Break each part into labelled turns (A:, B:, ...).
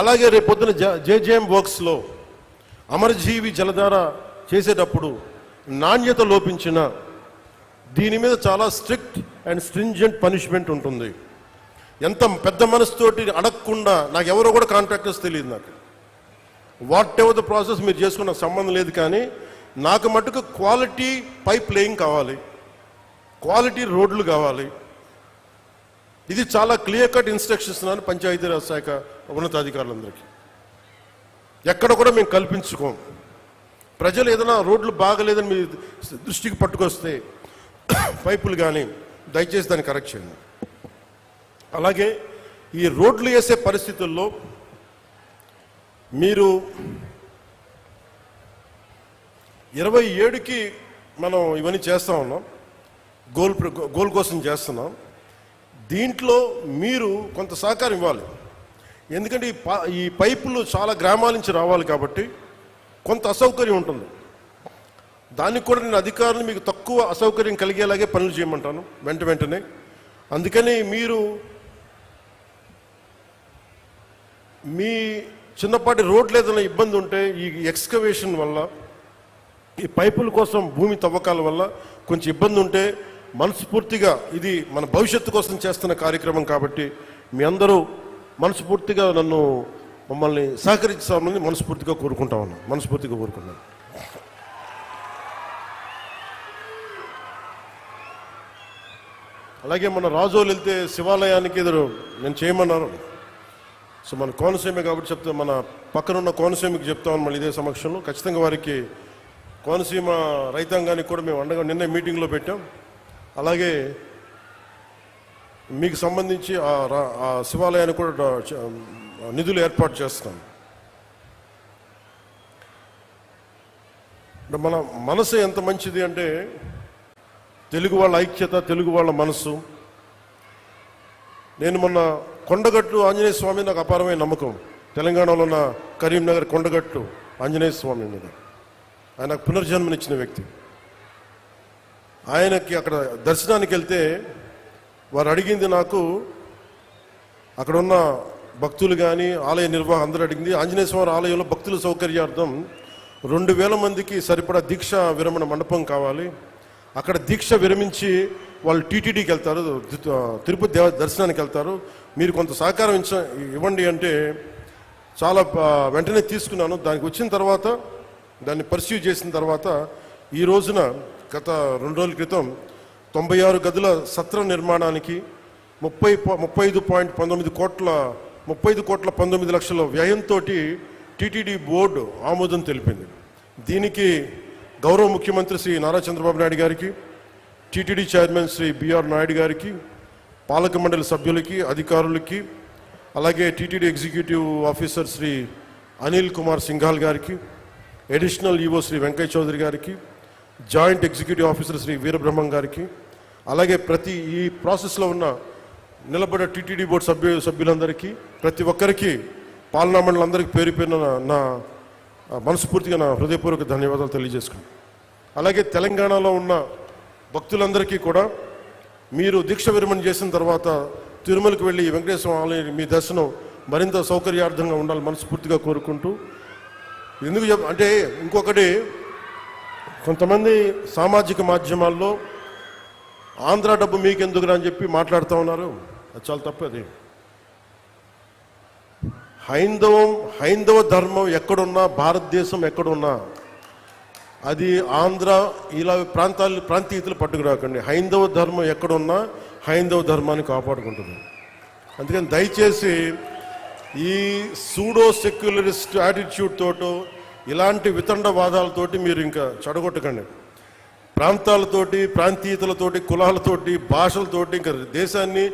A: అలాగే రేపొద్దున జేజేఎం వర్క్స్లో అమరజీవి జలధార చేసేటప్పుడు నాణ్యత లోపించిన దీని మీద చాలా స్ట్రిక్ట్ అండ్ స్ట్రింజెంట్ పనిష్మెంట్ ఉంటుంది. ఎంత పెద్ద మనసుతోటి అడగకుండా, నాకు ఎవరో కూడా కాంట్రాక్టర్స్ తెలియదు, నాకు వాట్ ఎవర్ ద ప్రాసెస్ మీరు చేసుకున్న సంబంధం లేదు, కానీ నాకు మటుకు క్వాలిటీ పైప్ లేయింగ్ కావాలి, క్వాలిటీ రోడ్లు కావాలి. ఇది చాలా క్లియర్ కట్ ఇన్స్ట్రక్షన్స్ ఇస్తున్నాను పంచాయతీరాజ్ శాఖ ఉన్నతాధికారులందరికీ. ఎక్కడ కూడా మేము కల్పించుకోం. ప్రజలు ఏదైనా రోడ్లు బాగలేదని మీ దృష్టికి పట్టుకొస్తే పైపులు కానీ దయచేసి దాన్ని కరెక్ట్ చేయండి. అలాగే ఈ రోడ్లు వేసే పరిస్థితుల్లో మీరు 27కి మనం ఇవన్నీ చేస్తూ ఉన్నాం, గోల్ కోసం చేస్తున్నాం. దీంట్లో మీరు కొంత సహకారం ఇవ్వాలి. ఎందుకంటే ఈ పైపులు చాలా గ్రామాల నుంచి రావాలి కాబట్టి కొంత అసౌకర్యం ఉంటుంది. దానికి కూడా నేను అధికారులు మీకు తక్కువ అసౌకర్యం కలిగేలాగే పనులు చేయమంటాను వెంటనే. అందుకని మీరు మీ చిన్నపాటి రోడ్లు ఏదైనా ఇబ్బంది ఉంటే ఈ ఎక్స్కవేషన్ వల్ల, ఈ పైపుల కోసం భూమి తవ్వకాల వల్ల కొంచెం ఇబ్బంది ఉంటే మనస్ఫూర్తిగా, ఇది మన భవిష్యత్తు కోసం చేస్తున్న కార్యక్రమం కాబట్టి మీ అందరూ మనస్ఫూర్తిగా మమ్మల్ని సహకరించాలని మనస్ఫూర్తిగా కోరుకుంటున్నాను. అలాగే మన రాజోలు వెళ్తే శివాలయానికి ఎదురు నేను చేయమన్నారు. సో మన కోనసీమ కాబట్టి చెప్తా, మన పక్కనున్న కోనసీమకి చెప్తామని మళ్ళీ ఇదే సమక్షంలో ఖచ్చితంగా వారికి కోనసీమ రైతాంగానికి కూడా మేము అండగా నిన్న మీటింగ్లో పెట్టాం. అలాగే మీకు సంబంధించి ఆ శివాలయానికి కూడా నిధులు ఏర్పాటు చేస్తాం. మన మనసు ఎంత మంచిది అంటే, తెలుగు వాళ్ళ ఐక్యత, తెలుగు వాళ్ళ మనసు. నేను మొన్న కొండగట్టు ఆంజనేయ స్వామి నాకు అపారమైన నమ్మకం. తెలంగాణలో ఉన్న కరీంనగర్ కొండగట్టు ఆంజనేయ స్వామి మీద ఆయన పునర్జన్మనిచ్చిన వ్యక్తి. ఆయనకి అక్కడ దర్శనానికి వెళ్తే వారు అడిగింది, నాకు అక్కడ ఉన్న భక్తులు కానీ ఆలయ నిర్వాహం అందరూ అడిగింది, ఆంజనేయ స్వామి ఆలయంలో భక్తుల సౌకర్యార్థం 2000 మందికి సరిపడా దీక్ష విరమణ మండపం కావాలి. అక్కడ దీక్ష విరమించి వాళ్ళు టీటీడీకి వెళ్తారు, తిరుపతి దర్శనానికి వెళ్తారు, మీరు కొంత సహకారం ఇవ్వండి అంటే చాలా వెంటనే తీసుకున్నాను. దానికి వచ్చిన తర్వాత దాన్ని పర్సీవ్ చేసిన తర్వాత ఈ రోజున గత 2 రోజుల క్రితం 96 గదుల సత్ర నిర్మాణానికి 35.19 కోట్ల 35 లక్షల వ్యయంతో టీటీడీ బోర్డు ఆమోదం తెలిపింది. దీనికి గౌరవ ముఖ్యమంత్రి శ్రీ నారా చంద్రబాబు నాయుడు గారికి, TTD chairman Shri BR Naidu గారికి, పాలక మండలి సభ్యులకి, అధికారులకి, అలాగే TTD executive officer Shri Anil Kumar Singhal గారికి, అడిషనల్ ఈవో శ్రీ వెంకయ్య చౌదరి గారికి, joint executive officer Shri Veerabrahmam గారికి, అలాగే ఈ ప్రాసెస్లో ఉన్న నిలబడ్డ టీటీడీ బోర్డు సభ్యులందరికీ, ప్రతి ఒక్కరికి, పాలనా మండలందరికీ పేరు పేరున నా మనస్ఫూర్తిగా నా హృదయపూర్వక ధన్యవాదాలు తెలియజేసుకున్నాను. అలాగే తెలంగాణలో ఉన్న భక్తులందరికీ కూడా మీరు దీక్ష విరమణ చేసిన తర్వాత తిరుమలకు వెళ్ళి వెంకటేశ్వర ఆలయం మీ దర్శనం మరింత సౌకర్యార్థంగా ఉండాలి మనస్ఫూర్తిగా కోరుకుంటూ. ఎందుకు అంటే ఇంకొకటి, కొంతమంది సామాజిక మాధ్యమాల్లో ఆంధ్ర డబ్బు మీకెందుకురా అని చెప్పి మాట్లాడుతూ ఉన్నారు. అది చాలా తప్పది. హైందవ ధర్మం ఎక్కడున్నా, భారతదేశం ఎక్కడున్నా, అది ఆంధ్ర ఇలా ప్రాంతీయతలు పట్టుకురాకండి. హైందవ ధర్మం ఎక్కడున్నా హైందవ ధర్మాన్ని కాపాడుకుంటుంది. అందుకని దయచేసి ఈ సూడో సెక్యులరిస్ట్ యాటిట్యూడ్ తోటో, ఇలాంటి వితండవాదాలతోటి మీరు ఇంకా చెడగొట్టకండి. ప్రాంతాలతోటి, ప్రాంతీయతలతోటి, కులాలతోటి, భాషలతోటి ఇంకా దేశాన్ని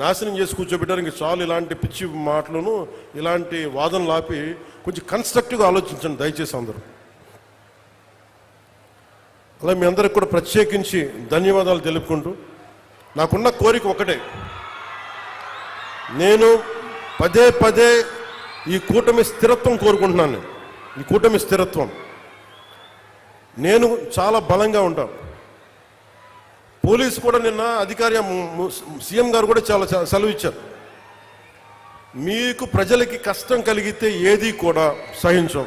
A: నాశనం చేసి కూర్చోబెట్టారు. ఇంక చాలు ఇలాంటి పిచ్చి మాటలను, ఇలాంటి వాదనలు ఆపి కొంచెం కన్స్ట్రక్టివ్గా ఆలోచించండి దయచేసి అందరూ. అలా మీ అందరికి కూడా ప్రత్యేకించి ధన్యవాదాలు తెలుపుకుంటూ, నాకున్న కోరిక ఒకటే, నేను పదే ఈ కూటమి స్థిరత్వం కోరుకుంటున్నాను. ఈ కూటమి స్థిరత్వం, నేను చాలా బలంగా ఉంటాను. పోలీసు కూడా నిన్న అధికారి సీఎం గారు కూడా చాలా సెలవు ఇచ్చారు. మీకు ప్రజలకి కష్టం కలిగితే ఏది కూడా సహించం.